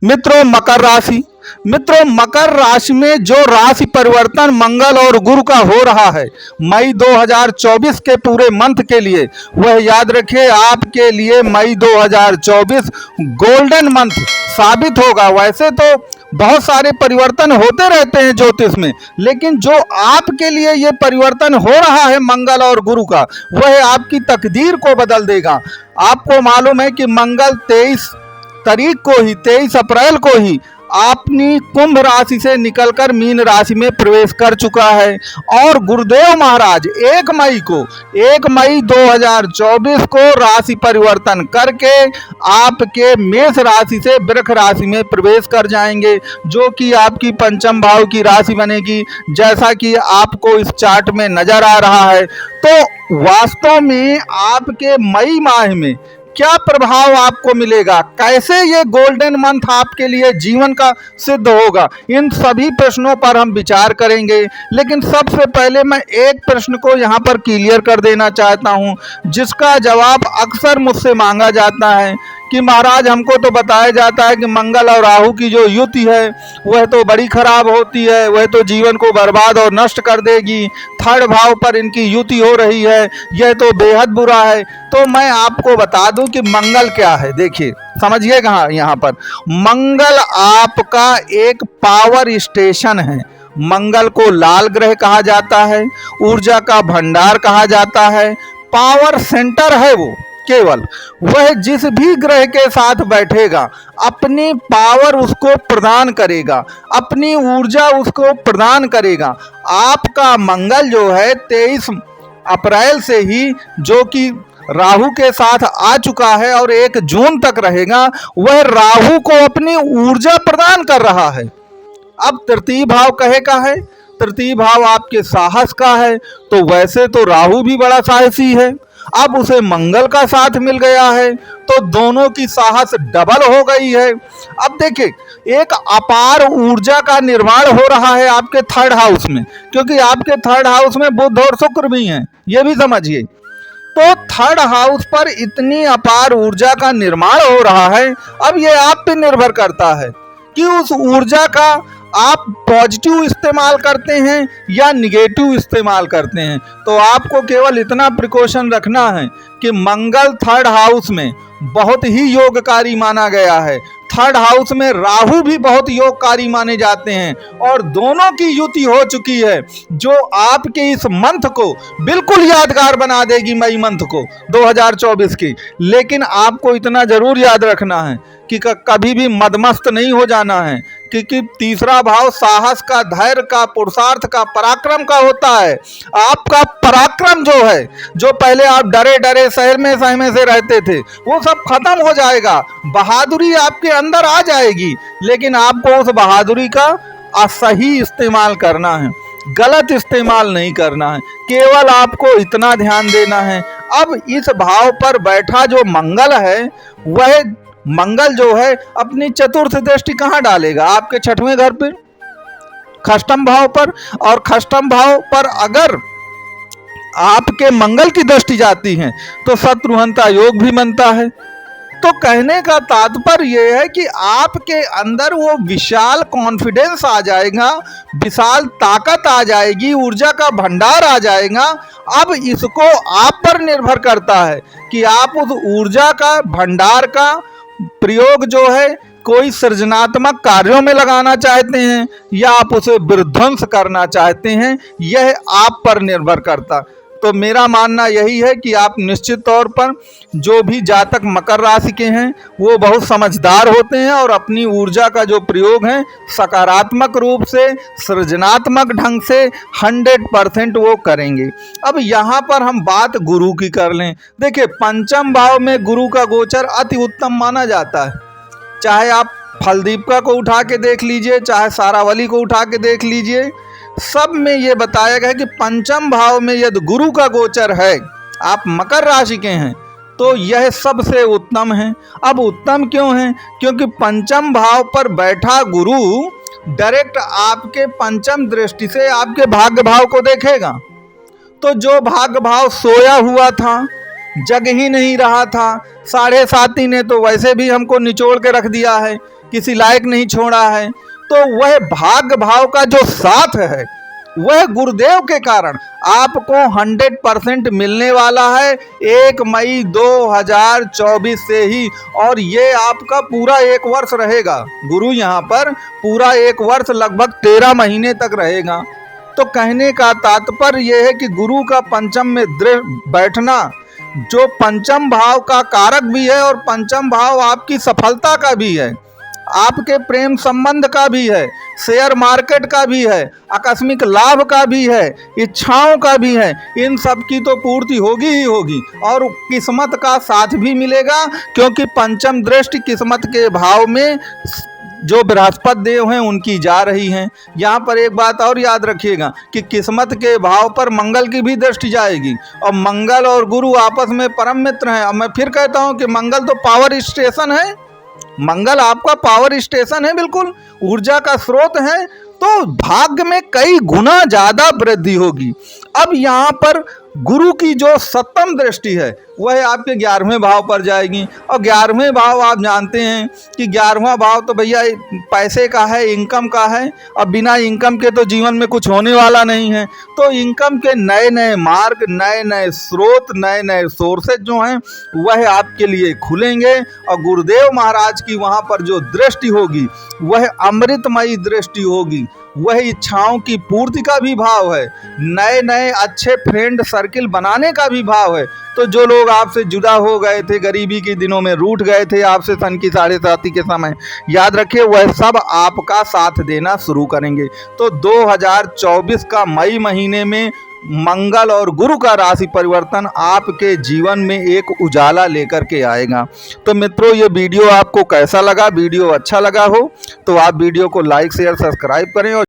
मित्रों मकर राशि। मित्रों मकर राशि में जो राशि परिवर्तन मंगल और गुरु का हो रहा है मई 2024 के पूरे मंथ के लिए, वह याद रखिए आपके लिए मई 2024 गोल्डन मंथ साबित होगा। वैसे तो बहुत सारे परिवर्तन होते रहते हैं ज्योतिष में, लेकिन जो आपके लिए ये परिवर्तन हो रहा है मंगल और गुरु का, वह आपकी तकदीर को बदल देगा। आपको मालूम है कि मंगल 23 अप्रैल को ही अपनी कुंभ राशि से निकलकर मीन राशि में प्रवेश कर चुका है और गुरुदेव महाराज 1 मई 2024 को राशि परिवर्तन करके आपके मेष राशि से वृष राशि में प्रवेश कर जाएंगे, जो कि आपकी पंचम भाव की राशि बनेगी, जैसा कि आपको इस चार्ट में नजर आ रहा है। तो वास्तव में आपके मई माह में क्या प्रभाव आपको मिलेगा, कैसे ये गोल्डन मंथ आपके लिए जीवन का सिद्ध होगा, इन सभी प्रश्नों पर हम विचार करेंगे। लेकिन सबसे पहले मैं एक प्रश्न को यहाँ पर क्लियर कर देना चाहता हूँ, जिसका जवाब अक्सर मुझसे मांगा जाता है कि महाराज हमको तो बताया जाता है कि मंगल और राहु की जो युति है वह तो बड़ी खराब होती है, वह तो जीवन को बर्बाद और नष्ट कर देगी। 3rd भाव पर इनकी युति हो रही है, यह तो बेहद बुरा है। तो मैं आपको बता दूं कि मंगल क्या है। देखिए समझिए कहाँ, यहाँ पर मंगल आपका एक पावर स्टेशन है। मंगल को लाल ग्रह कहा जाता है, ऊर्जा का भंडार कहा जाता है, पावर सेंटर है वो। केवल वह जिस भी ग्रह के साथ बैठेगा अपनी पावर उसको प्रदान करेगा, अपनी ऊर्जा उसको प्रदान करेगा। आपका मंगल जो है 23 अप्रैल से ही, जो कि राहु के साथ आ चुका है और 1 जून तक रहेगा, वह राहु को अपनी ऊर्जा प्रदान कर रहा है। अब तृतीय भाव कहे का है, तृतीय भाव आपके साहस का है। तो वैसे तो राहु भी बड़ा साहसी है, अब उसे मंगल का साथ मिल गया है तो दोनों की साहस डबल हो गई है। अब देखिए एक अपार ऊर्जा का निर्माण हो रहा है आपके 3rd हाउस में, क्योंकि आपके 3rd हाउस में बुध और शुक्र भी हैं, ये भी समझिए। तो 3rd हाउस पर इतनी अपार ऊर्जा का निर्माण हो रहा है। अब ये आप पे निर्भर करता है कि उस ऊर्जा का आप पॉजिटिव इस्तेमाल करते हैं या निगेटिव इस्तेमाल करते हैं। तो आपको केवल इतना प्रिकॉशन रखना है कि मंगल 3rd हाउस में बहुत ही योगकारी माना गया है, 3rd हाउस में राहु भी बहुत योगकारी माने जाते हैं और दोनों की युति हो चुकी है, जो आपके इस मंथ को बिल्कुल यादगार बना देगी, मई मंथ को 2024 की। लेकिन आपको इतना जरूर याद रखना है कि कभी भी मदमस्त नहीं हो जाना है, क्योंकि 3रा भाव साहस का, धैर्य का, पुरुषार्थ का, पराक्रम का होता है। आपका पराक्रम जो है, जो पहले आप डरे डरे सहमे से रहते थे, वो सब खत्म हो जाएगा, बहादुरी आपके अंदर आ जाएगी। लेकिन आपको उस बहादुरी का सही इस्तेमाल करना है, गलत इस्तेमाल नहीं करना है। केवल आपको इतना ध्यान देना है। अब इस भाव पर बैठा जो मंगल है, वह मंगल जो है अपनी चतुर्थ दृष्टि कहाँ डालेगा, आपके 6वें घर पे, खष्टम भाव पर। और खष्टम भाव पर अगर आपके मंगल की दृष्टि जाती है तो शत्रुहंता योग भी बनता है। तो कहने का तात्पर्य यह है कि आपके अंदर वो विशाल कॉन्फिडेंस आ जाएगा, विशाल ताकत आ जाएगी, ऊर्जा का भंडार आ जाएगा। अब इसको आप पर निर्भर करता है कि आप उस ऊर्जा का भंडार का प्रयोग जो है कोई सृजनात्मक कार्यों में लगाना चाहते हैं या आप उसे विध्वंस करना चाहते हैं, यह आप पर निर्भर करता। तो मेरा मानना यही है कि आप निश्चित तौर पर, जो भी जातक मकर राशि के हैं वो बहुत समझदार होते हैं और अपनी ऊर्जा का जो प्रयोग है सकारात्मक रूप से, सृजनात्मक ढंग से 100% वो करेंगे। अब यहाँ पर हम बात गुरु की कर लें। देखिए पंचम भाव में गुरु का गोचर अति उत्तम माना जाता है। चाहे आप फलदीपका को उठा के देख लीजिए, चाहे सारावली को उठा के देख लीजिए, सब में ये बताया गया है कि पंचम भाव में यदि गुरु का गोचर है, आप मकर राशि के हैं, तो यह सबसे उत्तम है। अब उत्तम क्यों है? क्योंकि पंचम भाव पर बैठा गुरु डायरेक्ट आपके पंचम दृष्टि से आपके भाग्य भाव को देखेगा। तो जो भाग्य भाव सोया हुआ था, जग ही नहीं रहा था, 7.5 ने तो वैसे भी हमको निचोड़ के रख दिया है, किसी लायक नहीं छोड़ा है। तो वह भाग्य भाव का जो साथ है वह गुरुदेव के कारण आपको 100% मिलने वाला है 1 मई 2024 से ही। और ये आपका पूरा 1 वर्ष रहेगा। गुरु यहाँ पर पूरा 1 वर्ष लगभग 13 महीने तक रहेगा। तो कहने का तात्पर्य यह है कि गुरु का पंचम में दृढ़ बैठना, जो पंचम भाव का कारक भी है और पंचम भाव आपकी सफलता का भी है, आपके प्रेम संबंध का भी है, शेयर मार्केट का भी है, आकस्मिक लाभ का भी है, इच्छाओं का भी है, इन सब की तो पूर्ति होगी ही होगी। और किस्मत का साथ भी मिलेगा, क्योंकि पंचम दृष्टि किस्मत के भाव में जो बृहस्पति देव हैं उनकी जा रही हैं। यहाँ पर एक बात और याद रखिएगा कि किस्मत के भाव पर मंगल की भी दृष्टि जाएगी, और मंगल और गुरु आपस में परम मित्र हैं। और मैं फिर कहता हूँ कि मंगल तो पावर स्टेशन है, मंगल आपका पावर स्टेशन है, बिल्कुल ऊर्जा का स्रोत है। तो भाग्य में कई गुना ज्यादा वृद्धि होगी। अब यहाँ पर गुरु की जो सप्तम दृष्टि है वह आपके 11वें भाव पर जाएगी। और 11वें भाव आप जानते हैं कि 11वां भाव तो भैया पैसे का है, इनकम का है। अब बिना इनकम के तो जीवन में कुछ होने वाला नहीं है। तो इनकम के नए नए मार्ग, नए नए स्रोत, नए नए सोर्सेज जो हैं वह आपके लिए खुलेंगे। और गुरुदेव महाराज की वहाँ पर जो दृष्टि होगी वह अमृतमयी दृष्टि होगी। वह इच्छाओं की पूर्ति का भी भाव है, नए नए अच्छे फ्रेंड सर्किल बनाने का भी भाव है। तो जो लोग आपसे जुदा हो गए थे, गरीबी के दिनों में रूठ गए थे आपसे सन की 7.5 के समय, याद रखिए वह सब आपका साथ देना शुरू करेंगे। तो 2024 का मई महीने में मंगल और गुरु का राशि परिवर्तन आपके जीवन में एक उजाला लेकर के आएगा। तो मित्रों, ये वीडियो आपको कैसा लगा? वीडियो अच्छा लगा हो तो आप वीडियो को लाइक शेयर सब्सक्राइब करें और